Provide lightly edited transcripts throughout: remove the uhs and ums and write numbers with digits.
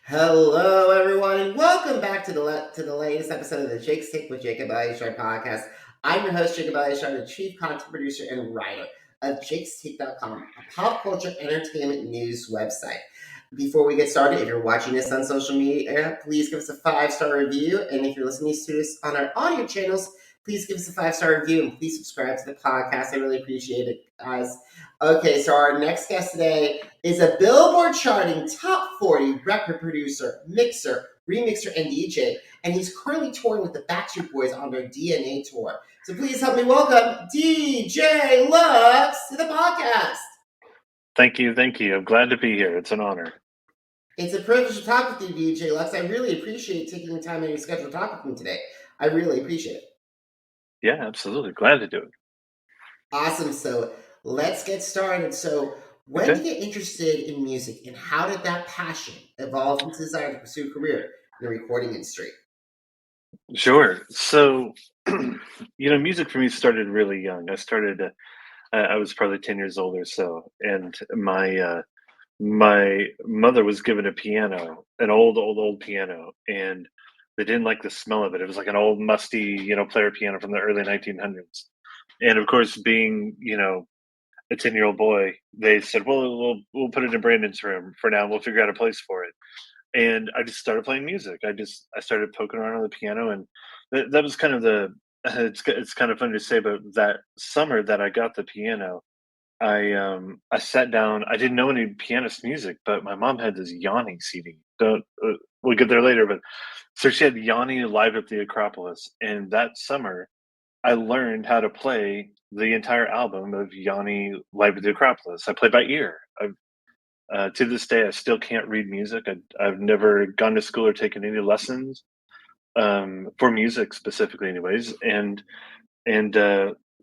Hello, everyone, and welcome back to the latest episode of the ATCK with Jacob Elyachar Podcast. I'm your host, Jacob Elyachar, the chief content producer and writer of JakeStick.com, a pop culture entertainment news website. Before we get started, if you're watching this on social media, please give us a 5-star review. And if you're listening to us on our audio channels, please give us a 5-star review and please subscribe to the podcast. I really appreciate it, guys. Okay, so our next guest today is a Billboard charting top 40 record producer, mixer, remixer, and DJ, and he's currently touring with the Backstreet Boys on their DNA tour. So please help me welcome DJ Lux to the podcast. Thank you. I'm glad to be here. It's an honor. It's a privilege to talk with you, DJ Lux. I really appreciate taking the time in your schedule to talk with me today. I really appreciate it. Yeah, absolutely. Glad to do it. Awesome. So let's get started. So when did you get interested in music, and how did that passion evolve into desire to pursue a career in the recording industry? Sure. So, music for me started really young. I was probably 10 years old or so, and my mother was given a piano, an old piano, and they didn't like the smell of it. It was like an old, musty, player piano from the early 1900s. And of course, being, a 10-year-old boy, they said, well, we'll put it in Brandon's room for now. We'll figure out a place for it. And I just started playing music. I started poking around on the piano, and that was kind of it's kind of funny to say, but that summer that I got the piano, I sat down. I didn't know any pianist music, but my mom had this Yanni CD. Don't We'll get there later, but so she had Yanni live at the Acropolis, and that summer I learned how to play the entire album of Yanni live at the Acropolis. I played by ear. To this day, I still can't read music. I've never gone to school or taken any lessons for music specifically, anyways. And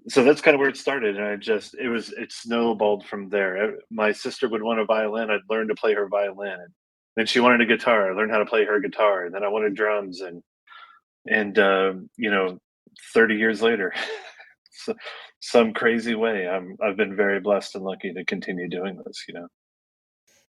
so that's kind of where it started. And it snowballed from there. My sister would want a violin. I'd learn to play her violin. And then she wanted a guitar. I learned how to play her guitar. And then I wanted drums. And 30 years later, so, some crazy way, I've been very blessed and lucky to continue doing this.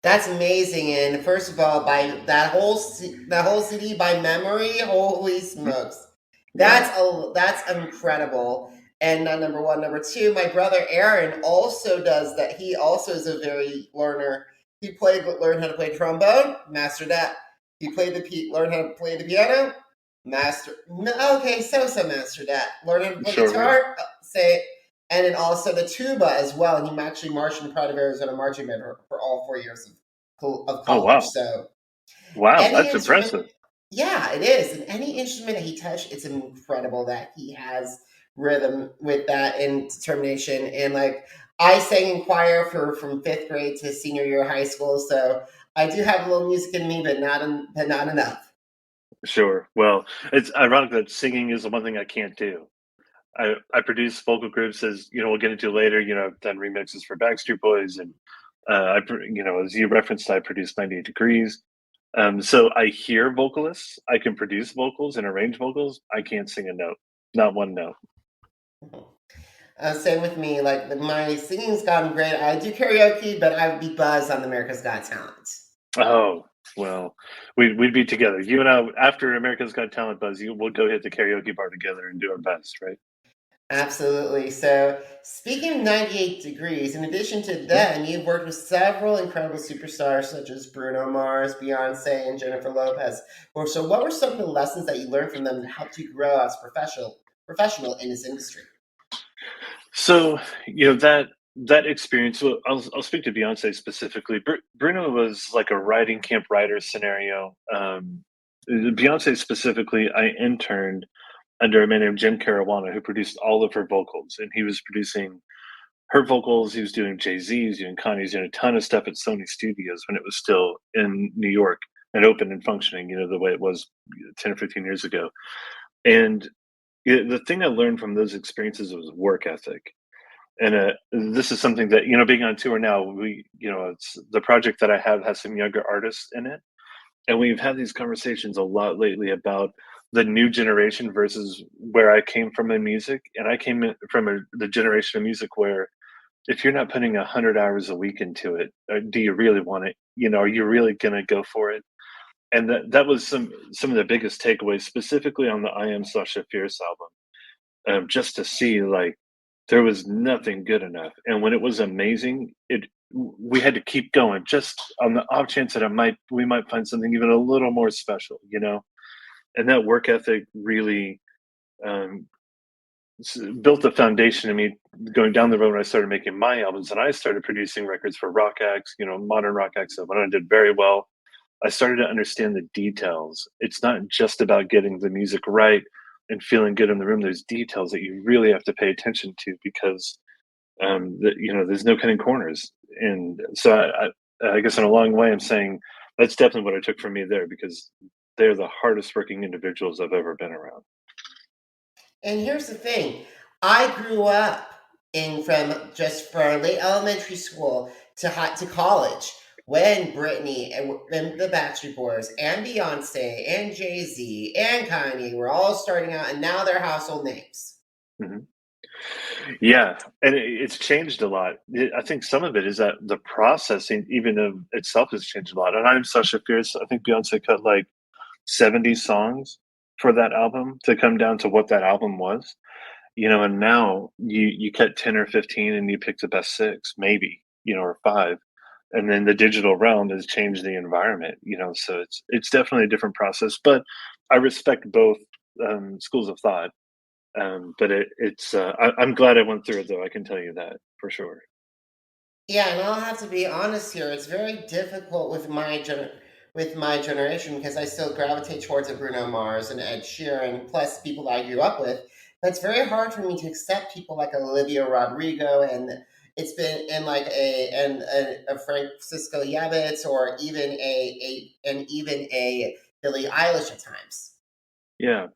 That's amazing. And first of all, by that whole CD by memory, holy smokes, that's incredible. And number one, number two, my brother Aaron also does that. He also is a very learner. He learned how to play trombone, mastered that. He learned how to play the piano, mastered that. Learned how to play guitar, and then also the tuba as well. And he actually marched in the Pride of Arizona marching band for all 4 years of college. Oh, wow. So, wow, that's impressive. Yeah, it is. And any instrument that he touched, it's incredible that he has rhythm with that and determination. And like I sang in choir from 5th grade to senior year of high school, so I do have a little music in me, but not enough. Sure. Well, it's ironic that singing is the one thing I can't do. I produce vocal groups, as we'll get into later. I've done remixes for Backstreet Boys, and as you referenced, I produced 98 Degrees. So I hear vocalists. I can produce vocals and arrange vocals. I can't sing a note, not one note. Same with me. Like my singing's gotten great. I do karaoke, but I would be buzzed on America's Got Talent. Oh, well, we'd be together. You and I, after America's Got Talent buzz, we'll go hit the karaoke bar together and do our best, right? Absolutely. So, speaking of 98 Degrees, in addition to them, you've worked with several incredible superstars such as Bruno Mars, Beyonce, and Jennifer Lopez. So, what were some of the lessons that you learned from them that helped you grow as a professional in this industry? So, that experience. Well, I'll speak to Beyonce specifically. Bruno was like a writing camp writer scenario. Beyonce specifically, I interned under a man named Jim Caruana, who produced all of her vocals, and he was producing her vocals. He was doing Jay-Z, he was doing Kanye, he was doing a ton of stuff at Sony Studios when it was still in New York and open and functioning, the way it was 10 or 15 years ago. And the thing I learned from those experiences was work ethic. And this is something that, being on tour now, it's the project that I have has some younger artists in it. And we've had these conversations a lot lately about the new generation versus where I came from in music. And I came from the generation of music where if you're not putting 100 hours a week into it, do you really want it? Are you really going to go for it? And that was some of the biggest takeaways, specifically on the I Am Sasha Fierce album, just to see, like, there was nothing good enough, and when it was amazing, we had to keep going just on the off chance that we might find something even a little more special, you know? And that work ethic really, um, built the foundation in me going down the road when I started making my albums, and I started producing records for rock acts, you know, modern rock acts, and when I did very well, I started to understand the details. It's not just about getting the music right and feeling good in the room. There's details that you really have to pay attention to because you know, there's no cutting corners. And so I guess in a long way, I'm saying that's definitely what I took from me there because they're the hardest working individuals I've ever been around. And here's the thing. I grew up from late elementary school to college when Britney and the Backstreet Boys and Beyonce and Jay-Z and Kanye were all starting out, and now they're household names. hmm Yeah, and it's changed a lot. I think some of it is that the processing, even of itself, has changed a lot. And I'm Sasha Fierce. I think Beyonce cut like 70 songs for that album to come down to what that album was. You know, and now you cut 10 or 15 and you pick the best 6, maybe, you know, or 5. And then the digital realm has changed the environment, you know, so it's definitely a different process. But I respect both schools of thought. But I'm glad I went through it though. I can tell you that for sure. Yeah, and I'll have to be honest here. It's very difficult with my generation because I still gravitate towards a Bruno Mars and Ed Sheeran, plus people that I grew up with. But it's very hard for me to accept people like Olivia Rodrigo, and it's been in like a Francisco Yabitz, or even a Billie Eilish at times. Yeah.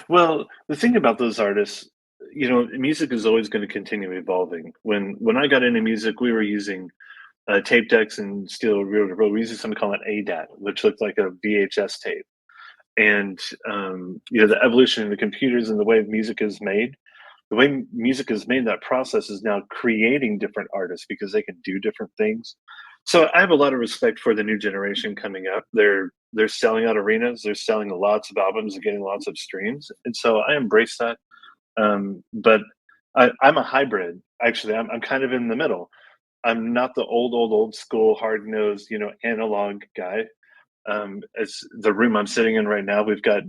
Well, the thing about those artists, you know, music is always going to continue evolving. When I got into music, we were using tape decks and steel reel to reel. We were using something called an ADAT, which looked like a VHS tape. And you know, the evolution of the computers and the way music is made, the way music is made, that process is now creating different artists because they can do different things. So I have a lot of respect for the new generation coming up. They're selling out arenas, they're selling lots of albums and getting lots of streams, and so I embrace that. But I'm a hybrid. Actually, I'm kind of in the middle. I'm not the old school, hard nosed, you know, analog guy. It's the room I'm sitting in right now. We've got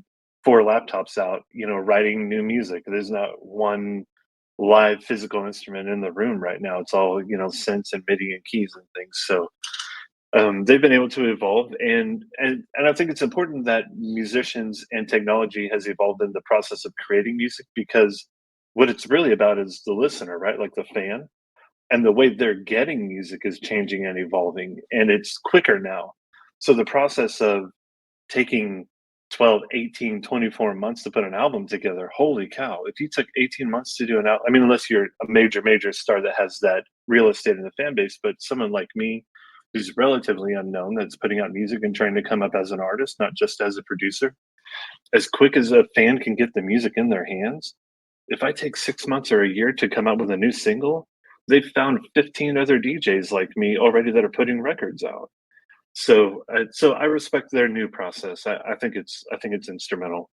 4 laptops out, you know, writing new music. There's not one live physical instrument in the room right now. It's all, you know, synths and MIDI and keys and things. So they've been able to evolve, and I think it's important that musicians and technology has evolved in the process of creating music because what it's really about is the listener, right? Like the fan, and the way they're getting music is changing and evolving, and it's quicker now. So the process of taking 12, 18, 24 months to put an album together, holy cow, if you took 18 months to do an album, I mean, unless you're a major star that has that real estate in the fan base, but someone like me who's relatively unknown that's putting out music and trying to come up as an artist, not just as a producer, as quick as a fan can get the music in their hands, if I take 6 months or a year to come out with a new single, they've found 15 other DJs like me already that are putting records out. So I respect their new process. I think it's instrumental.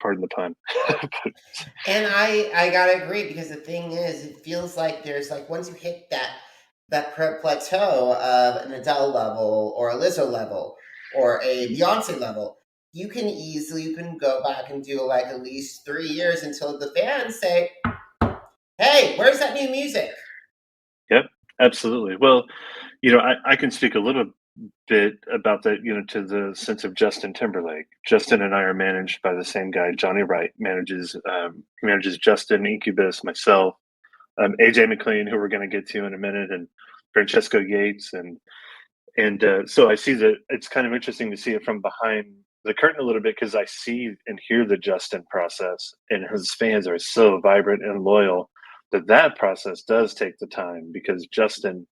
Pardon the pun. But, And I gotta agree, because the thing is, it feels like there's like, once you hit that plateau of an Adele level or a Lizzo level or a Beyonce level, you can go back and do like at least 3 years until the fans say, "Hey, where's that new music?" yep, absolutely. Well, you know, I can speak a little bit about that, you know, to the sense of Justin Timberlake. Justin and I are managed by the same guy. Johnny Wright manages Justin, Incubus, myself, AJ McLean, who we're going to get to in a minute, and Francesco Yates, and so I see that it's kind of interesting to see it from behind the curtain a little bit because I see and hear the Justin process, and his fans are so vibrant and loyal that process does take the time because Justin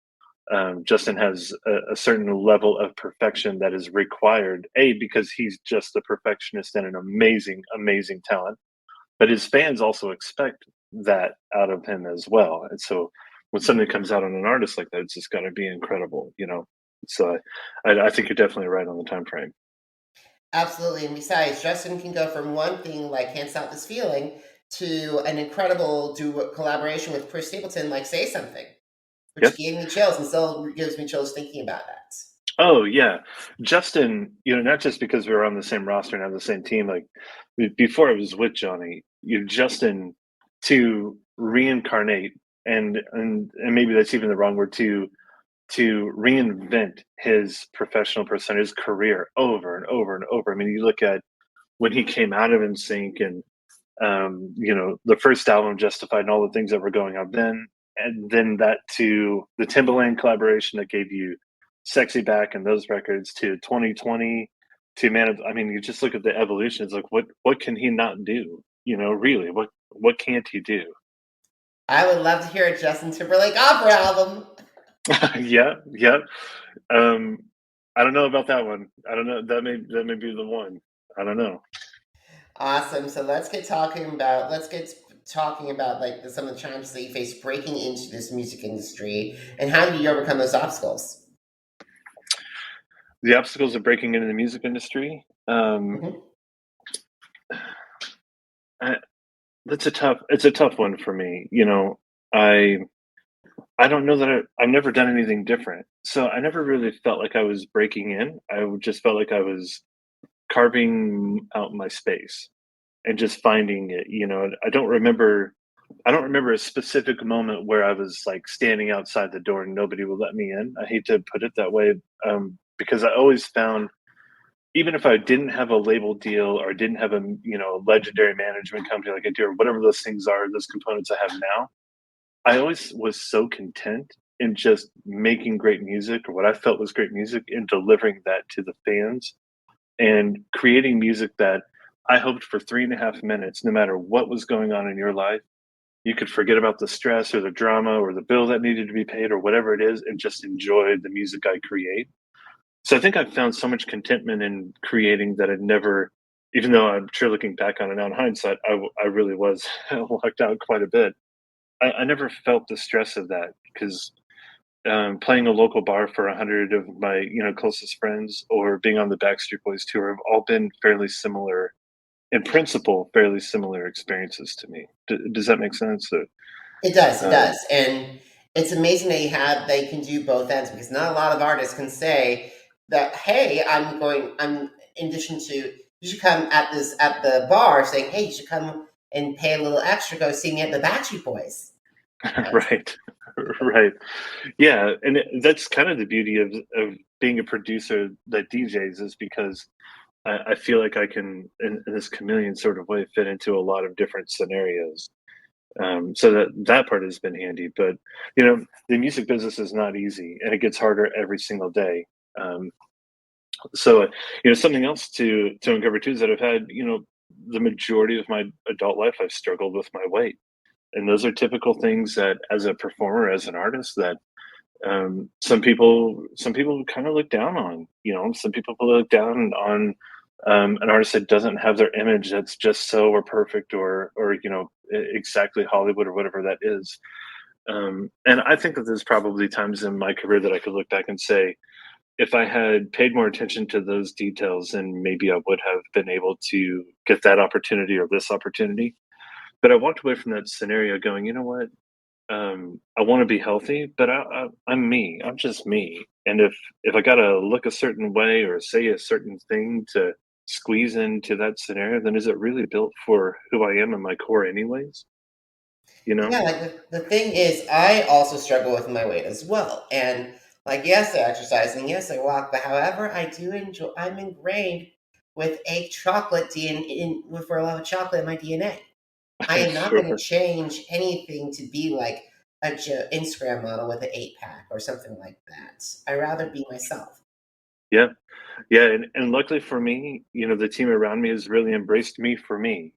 has a certain level of perfection that is required. A, because he's just a perfectionist and an amazing talent, but his fans also expect that out of him as well. And so when something comes out on an artist like that, it's just got to be incredible, you know. So I think you're definitely right on the time frame. Absolutely. And besides, Justin can go from one thing like Can't Stop This Feeling to an incredible collaboration with Chris Stapleton, like Say Something, which Yep. gave me chills and still gives me chills thinking about that. Oh yeah, Justin. Not just because we were on the same roster and on the same team. Like before, I was with Johnny. Justin to reincarnate and maybe that's even the wrong word to reinvent his professional persona, his career over and over and over. I mean, you look at when he came out of NSYNC and the first album Justified and all the things that were going on then, and then that to the Timbaland collaboration that gave you Sexy Back and those records to 2020 to Man. I mean, you just look at the evolution. It's like what can he not do? Really, what can't he do? I would love to hear a Justin Timberlake opera album. Yeah, yeah. I don't know about that one. I don't know. That may be the one. I don't know. Awesome. So let's get talking about like some of the challenges that you face breaking into this music industry, and how do you overcome those obstacles? The obstacles of breaking into the music industry. It's a tough one for me. I don't know that I've never done anything different. So I never really felt like I was breaking in. I just felt like I was carving out my space and just finding it. I don't remember a specific moment where I was like standing outside the door and nobody would let me in. I hate to put it that way, because I always found, even if I didn't have a label deal or didn't have a legendary management company like I do, or whatever those things are, those components I have now, I always was so content in just making great music, or what I felt was great music, and delivering that to the fans and creating music that I hoped for 3.5 minutes, no matter what was going on in your life, you could forget about the stress or the drama or the bill that needed to be paid or whatever it is, and just enjoy the music I create. So I think I've found so much contentment in creating that I'd never, even though I'm sure looking back on it now in hindsight, I really was locked out quite a bit. I never felt the stress of that because playing a local bar for 100 of my closest friends, or being on the Backstreet Boys tour, have all been fairly similar in principle, fairly similar experiences to me. Does that make sense? It does, and it's amazing that you can do both ends, because not a lot of artists can say that. Hey, I'm in addition to, you should come at the bar saying, hey, you should come and pay a little extra, go see me at the Backstreet Boys. Right, right, yeah, and that's kind of the beauty of being a producer that DJs, is because I feel like I can, in this chameleon sort of way, fit into a lot of different scenarios. So that part has been handy. But the music business is not easy, and it gets harder every single day. So something else to uncover too is that I've had the majority of my adult life I've struggled with my weight, and those are typical things that, as a performer, as an artist, that some people kind of look down on. Some people look down on an artist that doesn't have their image that's just so or perfect or exactly Hollywood or whatever that is. And I think that there's probably times in my career that I could look back and say, if I had paid more attention to those details, then maybe I would have been able to get that opportunity or this opportunity. But I walked away from that scenario going, you know what? I want to be healthy, but I'm me. I'm just me. And if I gotta look a certain way or say a certain thing to squeeze into that scenario, then is it really built for who I am in my core, anyways? Yeah, like the thing is, I also struggle with my weight as well. And like, yes, I exercise and yes, I walk, but however, I'm ingrained with a chocolate DNA, for a lot of chocolate in my DNA. I am not going to Sure. change anything to be like a Instagram model with an 8-pack or something like that. I rather be myself. Yeah. Yeah. And luckily for me, the team around me has really embraced me for me.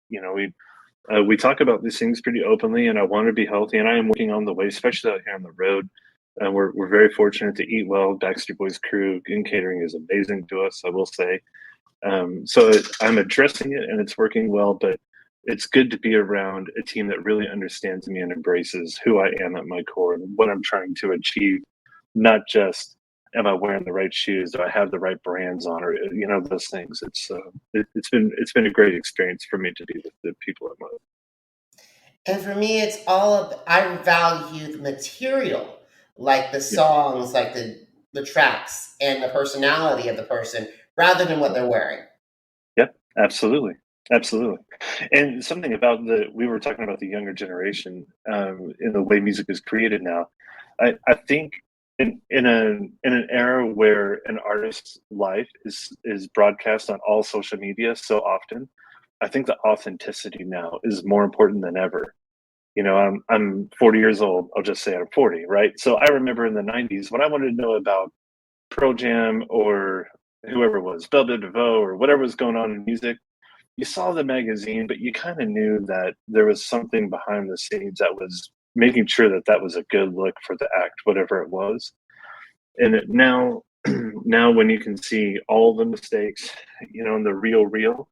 We talk about these things pretty openly, and I want to be healthy, and I am working on the way, especially out here on the road. We're very fortunate to eat well. Backstreet Boys crew and catering is amazing to us, I will say. So I'm addressing it, and it's working well. But it's good to be around a team that really understands me and embraces who I am at my core and what I'm trying to achieve, not just am I wearing the right shoes? Do I have the right brands on, or those things? It's been a great experience for me to be with the people I'm with. And for me, it's I value the material, like the Yeah. songs, like the tracks, and the personality of the person, rather than what they're wearing. Yep, absolutely, absolutely. And something about we were talking about the younger generation, in the way music is created now. I think in an era where an artist's life is broadcast on all social media so often, I think the authenticity now is more important than ever. I'm 40 years old. I'll just say I'm 40, right? So I remember in the 90s when I wanted to know about Pearl Jam or whoever it was, Belle Biv DeVoe or whatever was going on in music. You saw the magazine, but you kind of knew that there was something behind the scenes that was making sure that that was a good look for the act, whatever it was. And now, now when you can see all the mistakes, in the real,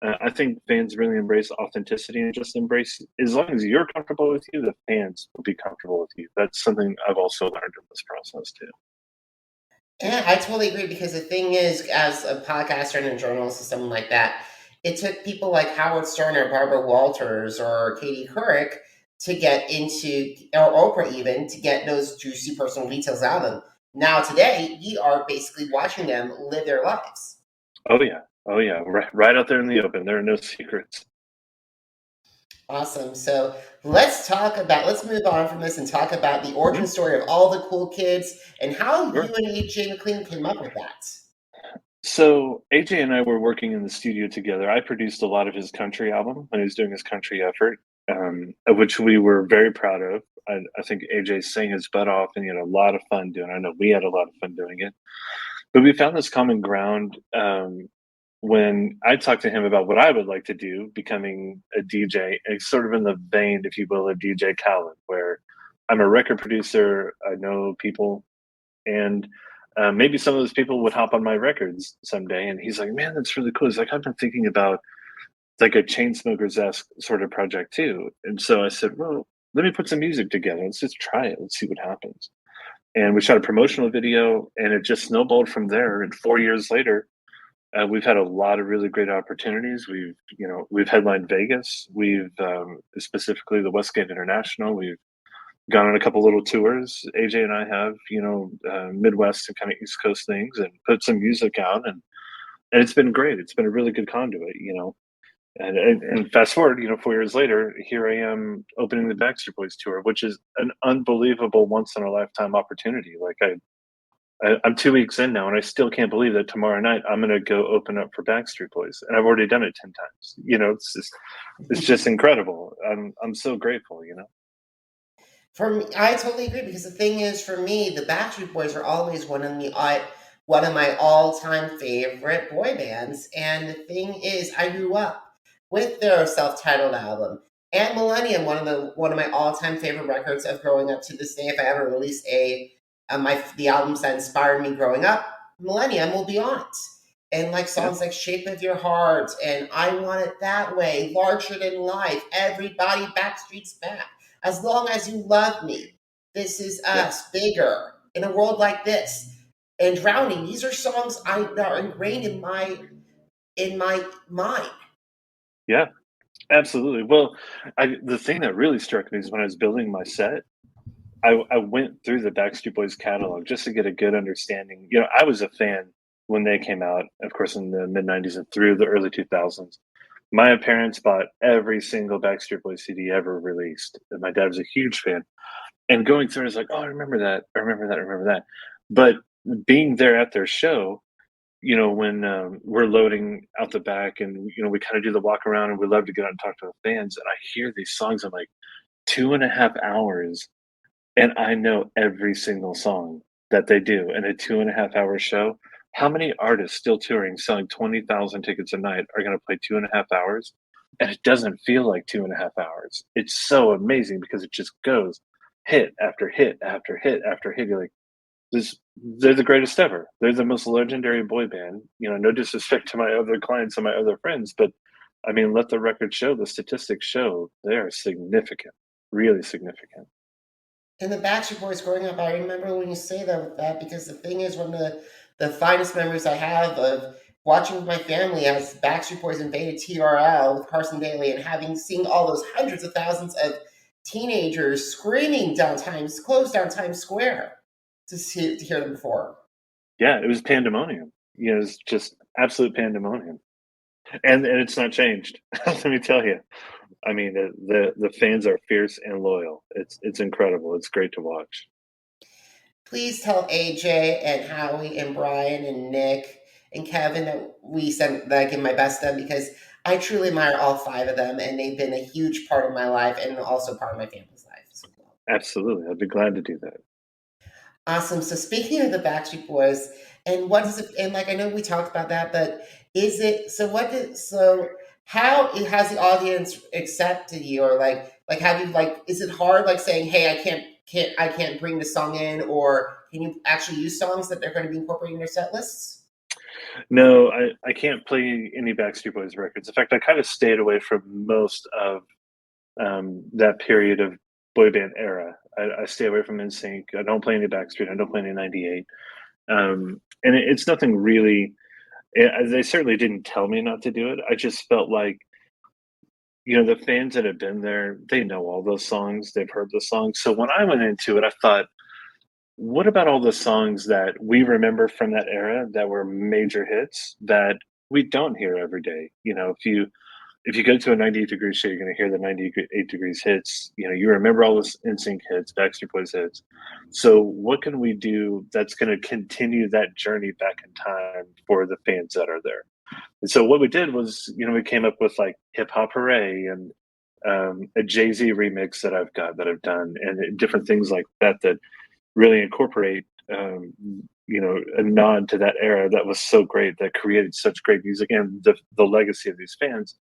I think fans really embrace authenticity and just embrace, as long as you're comfortable with you, the fans will be comfortable with you. That's something I've also learned in this process too. Yeah, I totally agree because the thing is, as a podcaster and a journalist or something like that, it took people like Howard Stern or Barbara Walters or Katie Couric to get into, or Oprah even, to get those juicy personal details out of them. Now, today, we are basically watching them live their lives. Oh yeah, oh yeah, right out there in the open. There are no secrets. Awesome. So let's move on from this and talk about the origin Mhm. story of all the cool kids and how you Sure. and AJ McLean came up with that. So AJ and I were working in the studio together. I produced a lot of his country album when he was doing his country effort, of which we were very proud of. I think AJ sang his butt off, and he had a lot of fun doing it. I know we had a lot of fun doing it. But we found this common ground, when I talked to him about what I would like to do, becoming a DJ, and sort of in the vein, if you will, of DJ Khaled, where I'm a record producer, I know people, and maybe some of those people would hop on my records someday. And he's like, "Man, that's really cool." He's like, "I've been thinking about like a Chainsmokers esque sort of project too." And so I said, "Well, let me put some music together. Let's just try it. Let's see what happens." And we shot a promotional video, and it just snowballed from there. And 4 years later, we've had a lot of really great opportunities. We've headlined Vegas. We've specifically the Westgate International. We've gone on a couple little tours. AJ and I have, Midwest and kind of East Coast things, and put some music out, and it's been great. It's been a really good conduit. And fast forward, 4 years later, here I am opening the Backstreet Boys tour, which is an unbelievable once in a lifetime opportunity. Like I'm 2 weeks in now, and I still can't believe that tomorrow night I'm going to go open up for Backstreet Boys, and I've already done it 10 times. It's just incredible. I'm so grateful. For me, I totally agree because the thing is, for me, the Backstreet Boys are always one of my all-time favorite boy bands. And the thing is, I grew up with their self-titled album and Millennium, one of my all-time favorite records of growing up to this day. If I ever release the albums that inspired me growing up, Millennium will be on it. And like Yeah, songs like Shape of Your Heart and I Want It That Way, Larger Than Life, Everybody Backstreet's Back. As long as you love me, this is yeah, us, bigger, in a world like this, and drowning. These are songs that are ingrained in my mind. yeah. Absolutely. Well, the thing that really struck me is when I was building my set, I went through the Backstreet Boys catalog just to get a good understanding. I was a fan when they came out, of course, in the mid '90s and through the early 2000s. My parents bought every single Backstreet Boys CD ever released, and my dad was a huge fan. And going through, I was like, "Oh, I remember that. I remember that. I remember that." But being there at their show, when we're loading out the back, and we kind of do the walk around, and we love to get out and talk to the fans, and I hear these songs. I'm like, 2.5 hours, and I know every single song that they do in a 2.5 hour show. How many artists still touring, selling 20,000 tickets a night, are going to play 2.5 hours? And it doesn't feel like 2.5 hours. It's so amazing because it just goes hit after hit after hit after hit. You're like, they're the greatest ever. They're the most legendary boy band. No disrespect to my other clients and my other friends, but I mean, let the record show, the statistics show they are significant, really significant. And the Backstreet Boys growing up, I remember when you say that because the thing is, one of the finest memories I have of watching with my family as Backstreet Boys invaded TRL with Carson Daly and seen all those hundreds of thousands of teenagers screaming closed down Times Square to hear them perform. Yeah, it was pandemonium. You know, it was just absolute pandemonium, and it's not changed. Let me tell you. I mean, the fans are fierce and loyal. It's incredible. It's great to watch. Please tell AJ and Howie and Brian and Nick and Kevin that I give my best to them because I truly admire all five of them and they've been a huge part of my life and also part of my family's life as well. Absolutely, I'd be glad to do that. Awesome. So speaking of the Backstreet Boys, and what is it? And like I know we talked about that, but is it so? How has the audience accepted you, or like have you like? Is it hard like saying, "Hey, I can't bring this song in," or can you actually use songs that they're going to be incorporating in their set lists? No, I can't play any Backstreet Boys records. In fact, I kind of stayed away from most of that period of boy band era. I stay away from NSYNC. I don't play any Backstreet. I don't play any '98. And it's nothing really. They certainly didn't tell me not to do it. I just felt like, you know, the fans that have been there, they know all those songs. They've heard the songs. So when I went into it, I thought, what about all the songs that we remember from that era that were major hits that we don't hear every day? You know, if you go to a 98 Degrees show, you're going to hear the 98 Degrees hits. You know, you remember all the NSYNC hits, Backstreet Boys hits. So what can we do that's going to continue that journey back in time for the fans that are there? And so what we did was, you know, we came up with like Hip Hop Hooray and a Jay-Z remix that I've done, and different things like that that really incorporate, you know, a nod to that era that was so great, that created such great music and the legacy of these fans.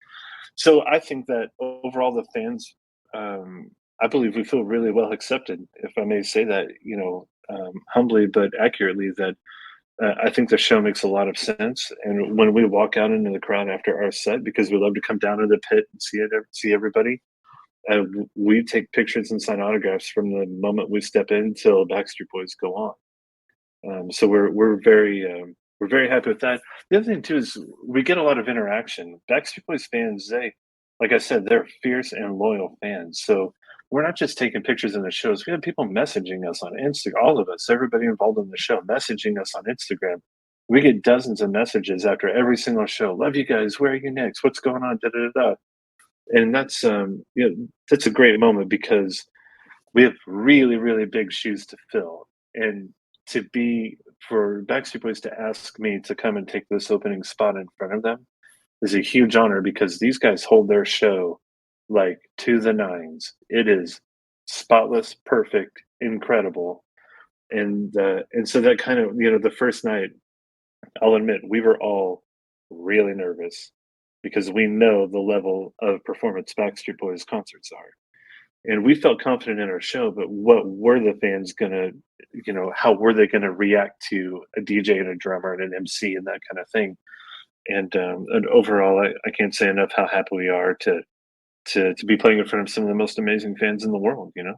So I think that overall the fans, I believe we feel really well accepted, if I may say that, you know, humbly but accurately, that I think the show makes a lot of sense. And when we walk out into the crowd after our set, because we love to come down to the pit and see everybody, we take pictures and sign autographs from the moment we step in until Backstreet Boys go on. So we're very happy with that. The other thing too is we get a lot of interaction. Backstreet Boys fans, like I said, they're fierce and loyal fans. So we're not just taking pictures in the shows. We have people messaging us on Instagram. All of us, everybody involved in the show, messaging us on Instagram. We get dozens of messages after every single show. Love you guys. Where are you next? What's going on? Da da da. And that's you know, that's a great moment because we have really really big shoes to fill, and to be for Backstreet Boys to ask me to come and take this opening spot in front of them is a huge honor because these guys hold their show like to the nines. It is spotless, perfect, incredible, and so that kind of, you know, the first night, I'll admit we were all really nervous because we know the level of performance Backstreet Boys concerts are. And we felt confident in our show, but what were the fans gonna, you know, how were they gonna react to a DJ and a drummer and an MC and that kind of thing? And overall, I can't say enough how happy we are to be playing in front of some of the most amazing fans in the world. You know.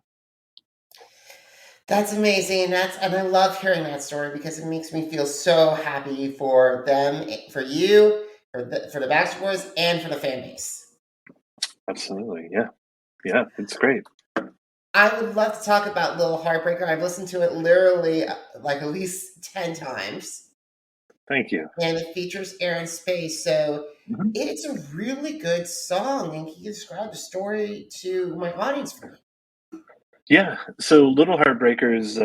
That's amazing. And I love hearing that story because it makes me feel so happy for them, for you, for the Backstreet Boys, and for the fan base. Absolutely, yeah, yeah, it's great. I would love to talk about Little Heartbreaker. I've listened to it literally like at least 10 times. Thank you. And it features Air and Space. So Mhm. it's a really good song. And can you describe the story to my audience for me? Yeah, so Little Heartbreaker is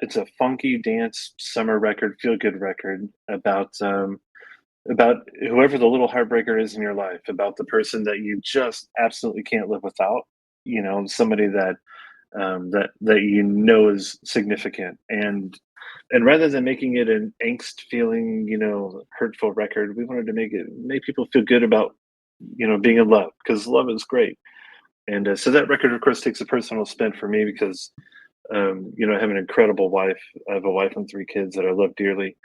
it's a funky dance summer record, feel good record about whoever the little heartbreaker is in your life, about the person that you just absolutely can't live without. You know, somebody that you know is significant, and rather than making it an angst feeling, you know, hurtful record, we wanted to make people feel good about, you know, being in love, because love is great. And so that record, of course, takes a personal spin for me because, you know, I have an incredible wife. I have a wife and three kids that I love dearly.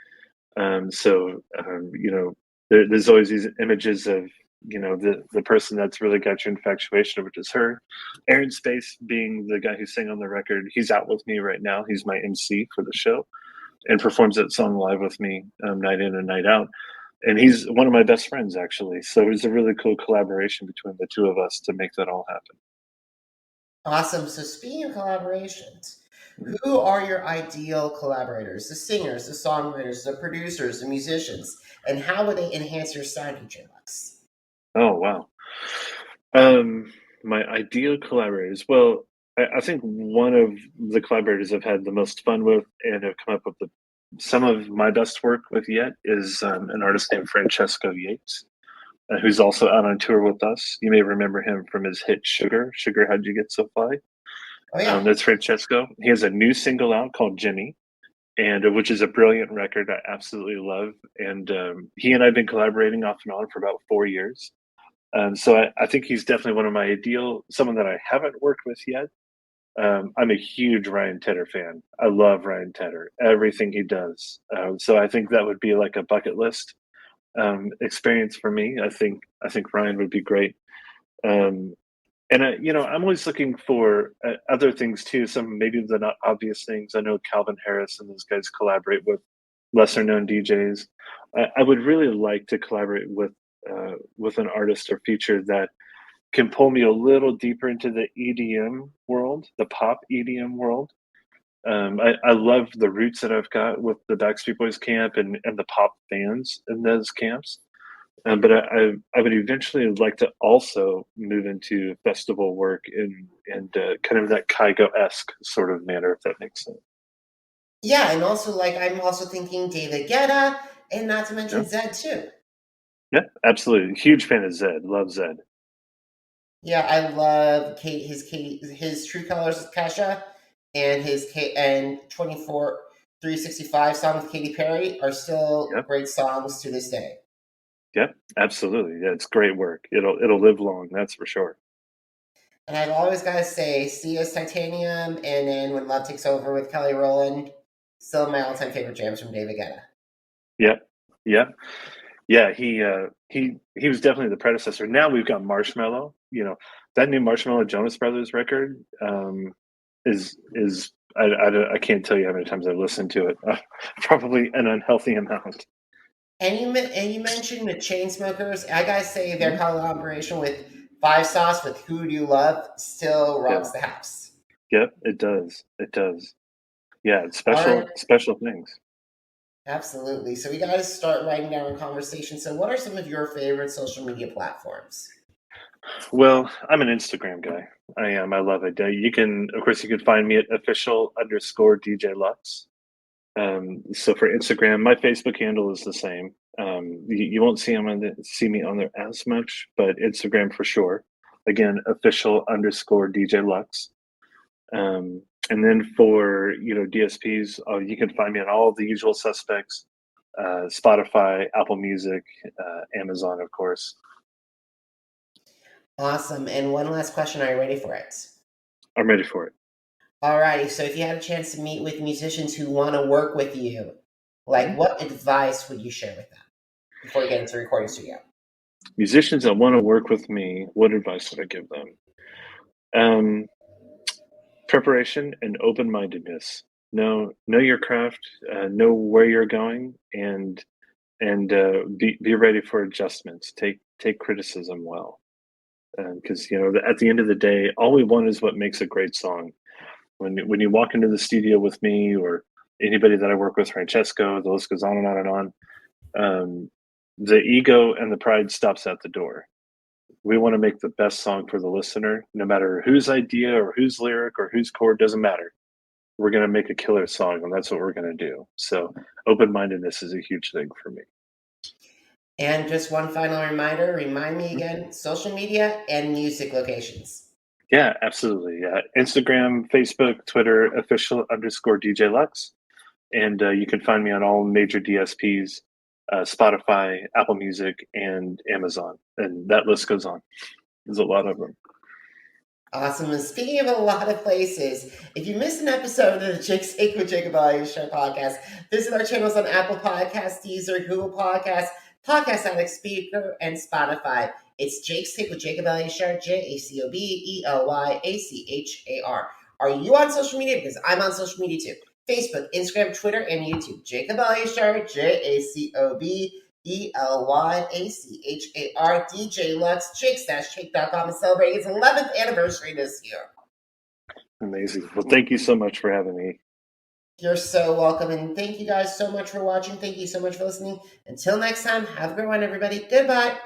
So, you know, there's always these images of the person that's really got your infatuation, which is her. Aaron Space being the guy who sang on the record. He's out with me right now. He's my MC for the show and performs that song live with me night in and night out. And he's one of my best friends, actually. So it was a really cool collaboration between the two of us to make that all happen. Awesome. So speaking of collaborations, who are your ideal collaborators? The singers, the songwriters, the producers, the musicians, and how would they enhance your sound, DJ Lux? Oh, wow. My ideal collaborators. Well, I think one of the collaborators I've had the most fun with and have come up with some of my best work with yet is an artist named Francesco Yates, who's also out on tour with us. You may remember him from his hit Sugar, How'd You Get So Fly? Oh, yeah. That's Francesco. He has a new single out called Jimmy, and which is a brilliant record I absolutely love. And he and I have been collaborating off and on for about 4 years. So I think he's definitely one of my ideal, someone that I haven't worked with yet. I'm a huge Ryan Tedder fan. I love Ryan Tedder, everything he does. So I think that would be like a bucket list experience for me. I think Ryan would be great. And I'm always looking for other things too. Some maybe the not obvious things. I know Calvin Harris and those guys collaborate with lesser known DJs. I would really like to collaborate with an artist or feature that can pull me a little deeper into the EDM world, the pop EDM world. I love the roots that I've got with the Backstreet Boys camp and the pop fans in those camps. But I would eventually like to also move into festival work and kind of that Kygo-esque sort of manner, if that makes sense. Yeah, and also I'm also thinking David Guetta, and not to mention Zed too. Yeah, absolutely. Huge fan of Zed. Love Zed. Yeah, I love his True Colors with Kesha, and his 365 song with Katy Perry are still great songs to this day. Yep, absolutely. Yeah, it's great work. It'll live long, that's for sure. And I've always got to say, Sia's Titanium, and then When Love Takes Over with Kelly Rowland, still my all-time favorite jams from David Guetta. Yeah. He was definitely the predecessor. Now we've got Marshmello. That new Marshmello Jonas Brothers record is I can't tell you how many times I've listened to it. Probably an unhealthy amount. And you mentioned the Chainsmokers. I gotta say their collaboration with Five Sauce with Who Do You Love still rocks the house. Yep, it does. Yeah, it's special things. Absolutely. So we got to start writing down a conversation. So what are some of your favorite social media platforms? Well, I'm an Instagram guy. I am. I love it. You can find me at official_DJ Lux. So for Instagram, my Facebook handle is the same. You won't see me on there as much, but Instagram for sure. Again, official_DJ Lux. And then for DSPs, you can find me on all the usual suspects: Spotify, Apple Music, Amazon, of course. Awesome. And one last question: are you ready for it? I'm ready for it. Alrighty. So if you had a chance to meet with musicians who want to work with you, what advice would you share with them before you get into the recording studio? Musicians that want to work with me, what advice would I give them? Preparation and open-mindedness. Know your craft, know where you're going, and be ready for adjustments. Take criticism well, because at the end of the day, all we want is what makes a great song. When you walk into the studio with me or anybody that I work with, Francesco, the list goes on and on and on. The ego and the pride stops at the door. We want to make the best song for the listener, no matter whose idea or whose lyric or whose chord, doesn't matter. We're going to make a killer song, and that's what we're going to do. So open-mindedness is a huge thing for me. And just one final reminder, remind me again, social media and music locations. Yeah, absolutely. Yeah. Instagram, Facebook, Twitter, official_DJ Lux. And you can find me on all major DSPs, Spotify, Apple Music, and Amazon. And that list goes on. There's a lot of them. Awesome. And speaking of a lot of places, if you missed an episode of the Jake's Take with Jacob Elyachar Podcast, visit our channels on Apple Podcasts, Deezer, Google Podcasts, Podcast Addict, Speaker, and Spotify. It's Jake's Take with Jacob Elyachar, JACOB ELYACHAR. Are you on social media? Because I'm on social media too. Facebook, Instagram, Twitter, and YouTube. Jacob Elyachar, JACOB ELYACHAR. DJ Lux, Jakes-Take.com is celebrating its 11th anniversary this year. Amazing. Well, thank you so much for having me. You're so welcome, and thank you guys so much for watching. Thank you so much for listening. Until next time, have a great one, everybody. Goodbye.